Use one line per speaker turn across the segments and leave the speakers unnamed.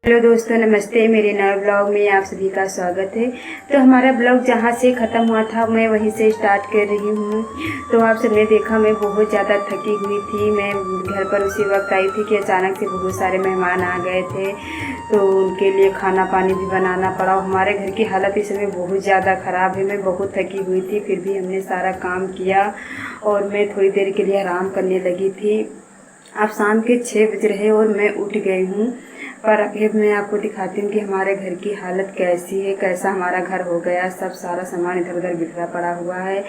Hello दोस्तों, नमस्ते। मेरे नए ब्लॉग में आप सभी का स्वागत है। तो हमारा ब्लॉग जहाँ से ख़त्म हुआ था मैं वहीं से स्टार्ट कर रही हूँ। तो आप सबने देखा मैं बहुत ज़्यादा थकी हुई थी। मैं घर पर उसी वक्त आई थी कि अचानक से बहुत सारे मेहमान आ गए थे, तो उनके लिए खाना पानी भी बनाना पड़ा। हमारे घर की हालत इस समय बहुत ज़्यादा ख़राब है। मैं बहुत थकी हुई थी, फिर भी हमने सारा काम किया और मैं थोड़ी देर के लिए आराम करने लगी थी। अब शाम के 6 बज रहे और मैं उठ गई हूँ। पर अभी मैं आपको दिखाती हूँ कि हमारे घर की हालत कैसी है, कैसा हमारा घर हो गया। सब सारा सामान इधर उधर बिखरा पड़ा हुआ है।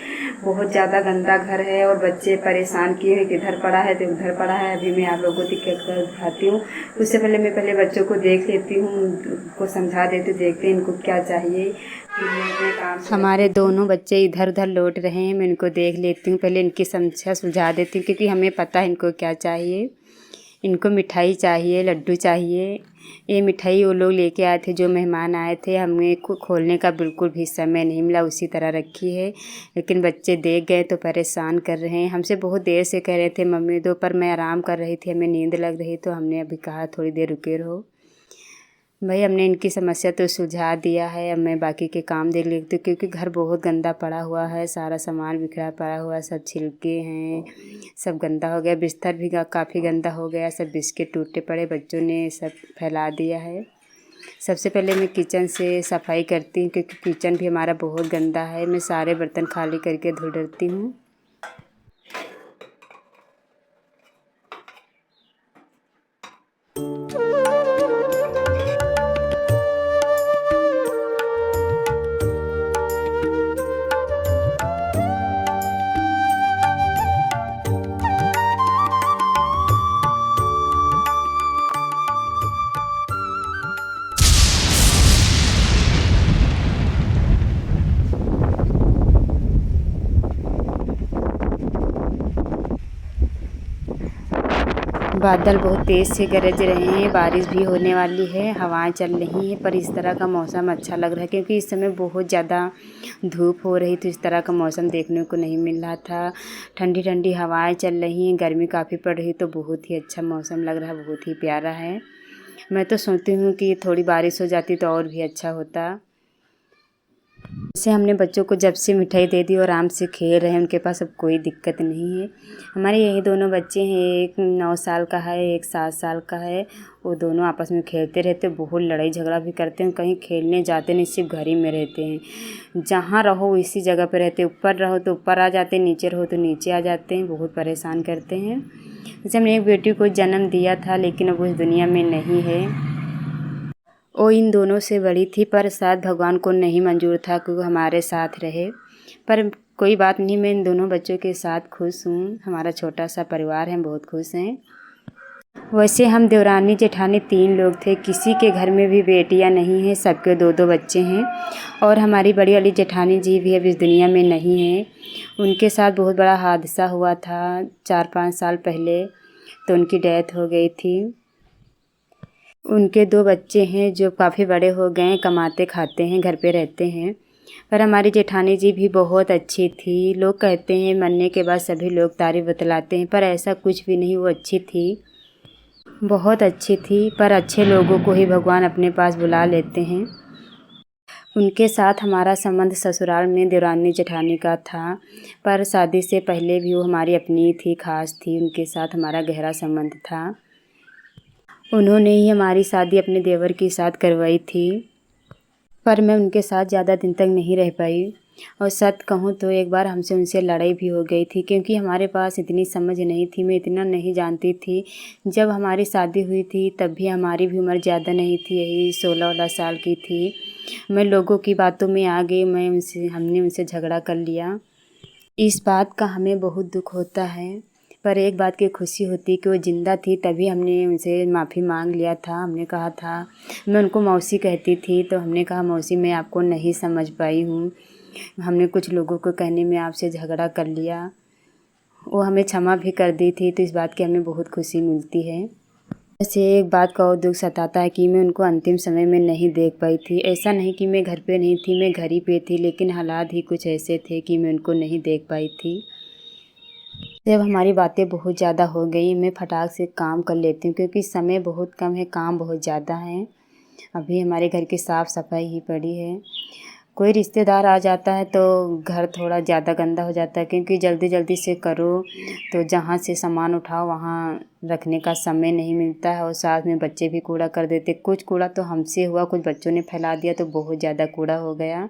बहुत ज़्यादा गंदा घर है और बच्चे परेशान किए हैं कि इधर पड़ा है तो उधर पड़ा है। अभी मैं आप लोगों को दिखाती हूँ। उससे पहले मैं बच्चों को देख लेती हूँ, उनको समझा देती हूँ, देखते हैं इनको क्या चाहिए। हमारे दोनों बच्चे इधर उधर लौट रहे हैं, मैं इनको देख लेती हूँ। पहले इनकी समस्या सुलझा देती हूँ क्योंकि हमें पता है इनको क्या चाहिए। इनको मिठाई चाहिए, लड्डू चाहिए। ये मिठाई वो लोग लेके आए थे, जो मेहमान आए थे। हमें खोलने का बिल्कुल भी समय नहीं मिला, उसी तरह रखी है। लेकिन बच्चे देख गए तो परेशान कर रहे हैं। हमसे बहुत देर से कह रहे थे मम्मी दो, पर मैं आराम कर रही थी, हमें नींद लग रही, तो हमने अभी कहा थोड़ी देर रुके रहो। भाई हमने इनकी समस्या तो सुलझा दिया है। अब मैं बाकी के काम देख लेती हूँ क्योंकि घर बहुत गंदा पड़ा हुआ है। सारा सामान बिखरा पड़ा हुआ है, सब छिलके हैं, सब गंदा हो गया। बिस्तर भी काफ़ी गंदा हो गया, सब बिस्किट टूटे पड़े, बच्चों ने सब फैला दिया है। सबसे पहले मैं किचन से सफाई करती हूँ क्योंकि किचन भी हमारा बहुत गंदा है। मैं सारे बर्तन खाली करके धो डरती हूँ। बादल बहुत तेज़ से गरज रहे हैं, बारिश भी होने वाली है, हवाएं चल रही हैं। पर इस तरह का मौसम अच्छा लग रहा है क्योंकि इस समय बहुत ज़्यादा धूप हो रही, तो इस तरह का मौसम देखने को नहीं मिल रहा था। ठंडी ठंडी हवाएं चल रही हैं, गर्मी काफ़ी पड़ रही, तो बहुत ही अच्छा मौसम लग रहा है, बहुत ही प्यारा है। मैं तो सोचती हूँ कि थोड़ी बारिश हो जाती तो और भी अच्छा होता। जैसे हमने बच्चों को जब से मिठाई दे दी और आराम से खेल रहे हैं, उनके पास अब कोई दिक्कत नहीं है। हमारे यही दोनों बच्चे हैं, एक 9 साल का है, एक 7 साल का है। वो दोनों आपस में खेलते रहते, बहुत लड़ाई झगड़ा भी करते हैं। कहीं खेलने जाते नहीं, सिर्फ घर ही में रहते हैं। जहाँ रहो इसी जगह पे रहते, ऊपर रहो तो ऊपर आ जाते हैं, नीचे रहो तो नीचे आ जाते हैं, बहुत परेशान करते हैं। जैसे हमने एक बेटी को जन्म दिया था लेकिन अब उस दुनिया में नहीं है। वो इन दोनों से बड़ी थी, पर शायद भगवान को नहीं मंजूर था कि वो हमारे साथ रहे। पर कोई बात नहीं, मैं इन दोनों बच्चों के साथ खुश हूँ। हमारा छोटा सा परिवार है, हम बहुत खुश हैं। वैसे हम देवरानी जेठानी 3 लोग थे, किसी के घर में भी बेटियां नहीं हैं, सबके 2-2 बच्चे हैं। और हमारी बड़ी वाली जेठानी जी भी अब इस दुनिया में नहीं हैं। उनके साथ बहुत बड़ा हादसा हुआ था 4-5 साल पहले, तो उनकी डेथ हो गई थी। उनके 2 बच्चे हैं जो काफ़ी बड़े हो गए हैं, कमाते खाते हैं, घर पे रहते हैं। पर हमारी जेठानी जी भी बहुत अच्छी थी। लोग कहते हैं मरने के बाद सभी लोग तारीफ़ बतलाते हैं, पर ऐसा कुछ भी नहीं, वो अच्छी थी, बहुत अच्छी थी। पर अच्छे लोगों को ही भगवान अपने पास बुला लेते हैं। उनके साथ हमारा संबंध ससुराल में देवरानी जेठानी का था, पर शादी से पहले भी वो हमारी अपनी थी, ख़ास थी। उनके साथ हमारा गहरा संबंध था। उन्होंने ही हमारी शादी अपने देवर के साथ करवाई थी, पर मैं उनके साथ ज़्यादा दिन तक नहीं रह पाई। और सच कहूँ तो एक बार हमसे उनसे लड़ाई भी हो गई थी क्योंकि हमारे पास इतनी समझ नहीं थी, मैं इतना नहीं जानती थी। जब हमारी शादी हुई थी तब भी हमारी भी उम्र ज़्यादा नहीं थी, यही 16-16 साल की थी। मैं लोगों की बातों में आ गई, हमने उनसे झगड़ा कर लिया। इस बात का हमें बहुत दुख होता है, पर एक बात की खुशी होती कि वो ज़िंदा थी, तभी हमने उनसे माफ़ी मांग लिया था। हमने कहा था, मैं उनको मौसी कहती थी, तो हमने कहा मौसी मैं आपको नहीं समझ पाई हूँ, हमने कुछ लोगों को कहने में आपसे झगड़ा कर लिया। वो हमें क्षमा भी कर दी थी, तो इस बात की हमें बहुत खुशी मिलती है। वैसे एक बात का और दुख सताता है कि मैं उनको अंतिम समय में नहीं देख पाई थी। ऐसा नहीं कि मैं घर पे नहीं थी, मैं घर ही पे थी, लेकिन हालात ही कुछ ऐसे थे कि मैं उनको नहीं देख पाई थी। जब हमारी बातें बहुत ज़्यादा हो गई, मैं फटाक से काम कर लेती हूँ क्योंकि समय बहुत कम है, काम बहुत ज़्यादा है। अभी हमारे घर की साफ़ सफाई ही पड़ी है। कोई रिश्तेदार आ जाता है तो घर थोड़ा ज़्यादा गंदा हो जाता है, क्योंकि जल्दी जल्दी से करो तो जहाँ से सामान उठाओ वहाँ रखने का समय नहीं मिलता है, और साथ में बच्चे भी कूड़ा कर देते। कुछ कूड़ा तो हमसे हुआ, कुछ बच्चों ने फैला दिया तो बहुत ज़्यादा कूड़ा हो गया।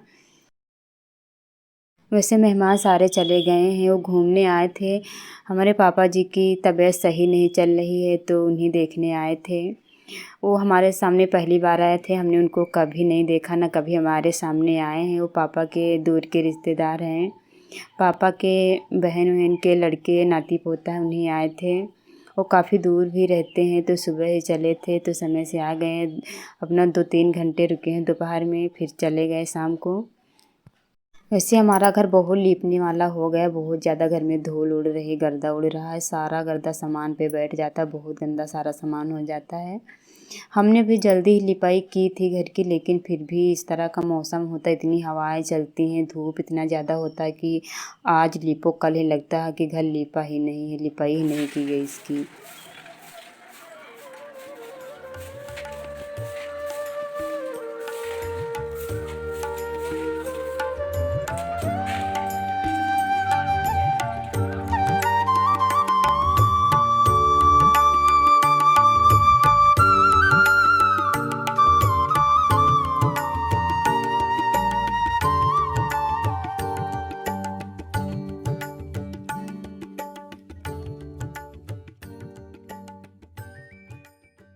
वैसे मेहमान सारे चले गए हैं, वो घूमने आए थे। हमारे पापा जी की तबीयत सही नहीं चल रही है तो उन्हें देखने आए थे। वो हमारे सामने पहली बार आए थे, हमने उनको कभी नहीं देखा, ना कभी हमारे सामने आए हैं। वो पापा के दूर के रिश्तेदार हैं, पापा के बहन वहन के लड़के नाती पोता है, उन्हीं आए थे। वो काफ़ी दूर भी रहते हैं तो सुबह ही चले थे तो समय से आ गए। अपना 2-3 घंटे रुके हैं दोपहर में, फिर चले गए शाम को। वैसे हमारा घर बहुत लीपने वाला हो गया, बहुत ज़्यादा घर में धूल उड़ रही, गर्दा उड़ रहा है, सारा गर्दा सामान पे बैठ जाता है, बहुत गंदा सारा सामान हो जाता है। हमने भी जल्दी ही लिपाई की थी घर की, लेकिन फिर भी इस तरह का मौसम होता है, इतनी हवाएं चलती हैं, धूप इतना ज़्यादा होता है कि आज लिपो कल ही लगता है कि घर लिपा ही नहीं है, लिपाई ही नहीं की गई इसकी।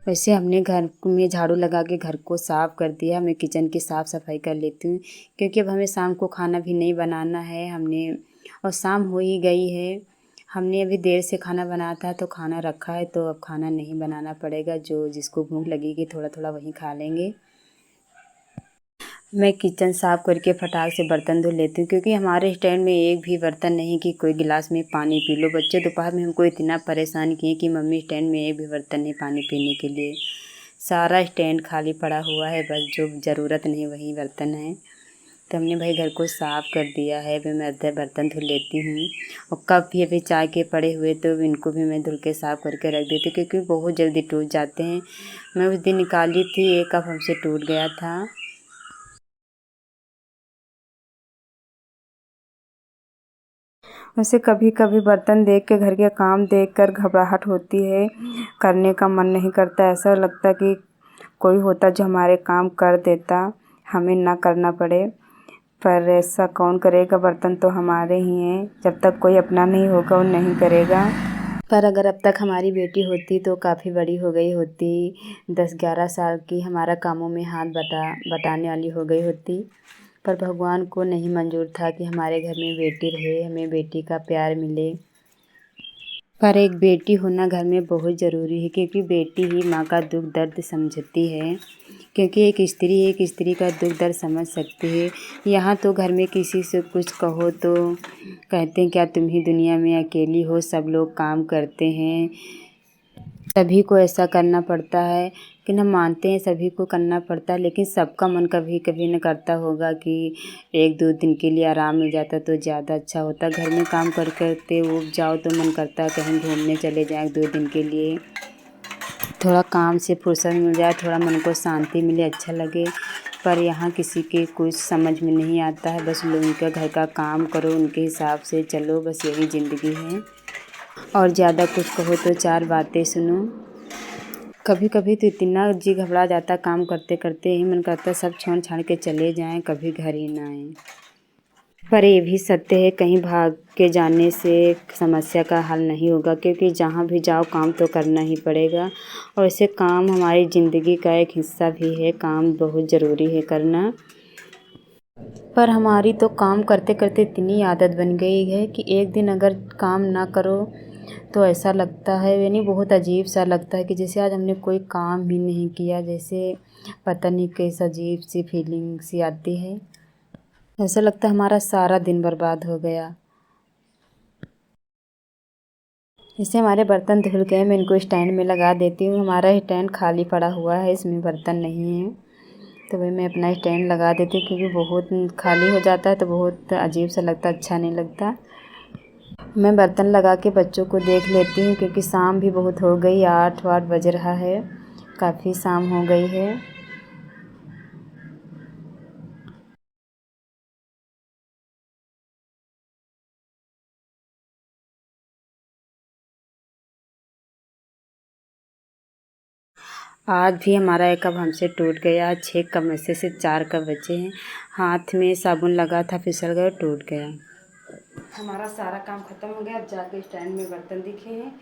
वैसे हमने घर में झाड़ू लगा के घर को साफ़ कर दिया। मैं किचन की साफ़ सफाई कर लेती हूँ, क्योंकि अब हमें शाम को खाना भी नहीं बनाना है हमने, और शाम हो ही गई है। हमने अभी देर से खाना बनाया था तो खाना रखा है, तो अब खाना नहीं बनाना पड़ेगा, जो जिसको भूख लगेगी थोड़ा थोड़ा वहीं खा लेंगे। मैं किचन साफ़ करके फटाक से बर्तन धो लेती हूँ, क्योंकि हमारे स्टैंड में एक भी बर्तन नहीं कि कोई गिलास में पानी पी लो। बच्चे दोपहर में हमको इतना परेशान किए कि मम्मी स्टैंड में एक भी बर्तन नहीं पानी पीने के लिए। सारा स्टैंड खाली पड़ा हुआ है, बस जो ज़रूरत नहीं वही बर्तन है। तो हमने भाई घर को साफ़ कर दिया है। फिर मैं अद्धे बर्तन धुल लेती हूँ, और कप भी अभी चाय के पड़े हुए तो इनको भी मैं धुल के साफ़ करके रख देती हूँ, क्योंकि बहुत जल्दी टूट जाते हैं। मैं उस दिन निकाली थी, एक कप हमसे टूट गया था। वैसे कभी कभी बर्तन देख के, घर के काम देख कर घबराहट होती है, करने का मन नहीं करता। ऐसा लगता कि कोई होता जो हमारे काम कर देता, हमें ना करना पड़े। पर ऐसा कौन करेगा, बर्तन तो हमारे ही हैं, जब तक कोई अपना नहीं होगा वो नहीं करेगा। पर अगर अब तक हमारी बेटी होती तो काफ़ी बड़ी हो गई होती, 10-11 साल की, हमारा कामों में हाथ बटाने वाली हो गई होती। पर भगवान को नहीं मंजूर था कि हमारे घर में बेटी रहे, हमें बेटी का प्यार मिले। पर एक बेटी होना घर में बहुत ज़रूरी है, क्योंकि बेटी ही माँ का दुख दर्द समझती है। क्योंकि एक स्त्री का दुख दर्द समझ सकती है। यहाँ तो घर में किसी से कुछ कहो तो कहते हैं क्या तुम ही दुनिया में अकेली हो, सब लोग काम करते हैं, सभी को ऐसा करना पड़ता है। लेकिन हम मानते हैं सभी को करना पड़ता है, लेकिन सबका मन कभी कभी न करता होगा कि 1-2 दिन के लिए आराम मिल जाता तो ज़्यादा अच्छा होता। घर में काम कर करते ऊब जाओ तो मन करता है कहीं घूमने चले जाएँ 2 दिन के लिए, थोड़ा काम से फुर्सत मिल जाए, थोड़ा मन को शांति मिले, अच्छा लगे। पर यहाँ किसी के कुछ समझ में नहीं आता है, बस लोग उनका घर का काम करो, उनके हिसाब से चलो, बस यही ज़िंदगी है। और ज़्यादा कुछ कहो तो 4 बातें सुनो। कभी कभी तो इतना जी घबरा जाता काम करते करते, ही मन करता सब छोड़ छाड़ के चले जाएं, कभी घर ही ना आएं। पर ये भी सत्य है, कहीं भाग के जाने से समस्या का हल नहीं होगा, क्योंकि जहाँ भी जाओ काम तो करना ही पड़ेगा। और ऐसे काम हमारी ज़िंदगी का एक हिस्सा भी है, काम बहुत ज़रूरी है करना। पर हमारी तो काम करते करते इतनी आदत बन गई है कि एक दिन अगर काम ना करो तो ऐसा लगता है, यानी बहुत अजीब सा लगता है कि जैसे आज हमने कोई काम ही नहीं किया, जैसे पता नहीं कैसा अजीब सी फीलिंग सी आती है। ऐसा लगता है हमारा सारा दिन बर्बाद हो गया। इससे हमारे बर्तन धुल गए, मैं इनको स्टैंड में लगा देती हूँ। हमारा स्टैंड खाली पड़ा हुआ है, इसमें बर्तन नहीं है, तो वही मैं अपना स्टैंड लगा देती हूँ, क्योंकि बहुत खाली हो जाता है तो बहुत अजीब सा लगता, अच्छा नहीं लगता। मैं बर्तन लगा के बच्चों को देख लेती हूँ, क्योंकि शाम भी बहुत हो गई, 8-8 बज रहा है, काफ़ी शाम हो गई है। आज भी हमारा एक कप हमसे टूट गया। 6 कप में से सिर्फ 4 कप बचे हैं। हाथ में साबुन लगा था, फिसल गया, टूट गया। हमारा सारा काम ख़त्म हो गया। अब जाके स्टैंड में बर्तन दिखे हैं।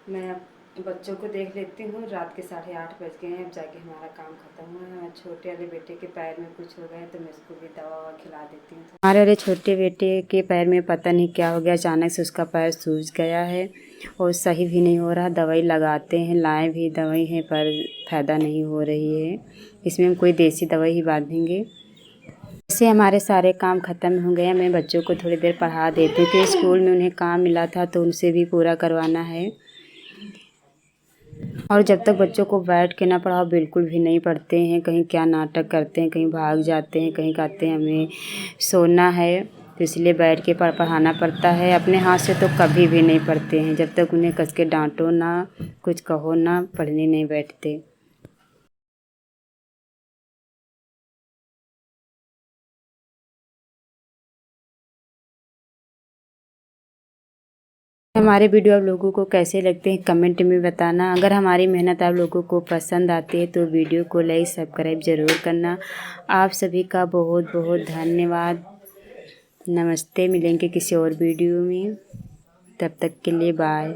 मैं अब बच्चों को देख लेती हूँ। रात के 8:30 बज गए हैं। अब जाके हमारा काम ख़त्म हुआ है। छोटे वाले बेटे के पैर में कुछ हो गया तो मैं उसको भी दवा ववा खिला देती हूँ। हमारे वाले छोटे बेटे के पैर में पता नहीं क्या हो गया, अचानक से उसका पैर सूज गया है और सही भी नहीं हो रहा। दवाई लगाते हैं, लाए भी दवाई हैं, पर फ़ायदा नहीं हो रही है। इसमें हम कोई देसी दवाई ही बांधेंगे। इससे हमारे सारे काम ख़त्म हो गए। मैं बच्चों को थोड़ी देर पढ़ा देती हूँ कि स्कूल में उन्हें काम मिला था तो उनसे भी पूरा करवाना है। और जब तक बच्चों को बैठ के ना पढ़ाओ बिल्कुल भी नहीं पढ़ते हैं। कहीं क्या नाटक करते हैं, कहीं भाग जाते हैं, कहीं कहते हैं हमें सोना है, तो इसलिए बैठ के पढ़ाना पड़ता है। अपने हाथ से तो कभी भी नहीं पढ़ते हैं। जब तक उन्हें कस के डांटो ना, कुछ कहो ना, पढ़ने नहीं बैठते। हमारे वीडियो आप लोगों को कैसे लगते हैं कमेंट में बताना। अगर हमारी मेहनत आप लोगों को पसंद आती है तो वीडियो को लाइक सब्सक्राइब ज़रूर करना। आप सभी का बहुत बहुत धन्यवाद। नमस्ते। मिलेंगे किसी और वीडियो में, तब तक के लिए बाय।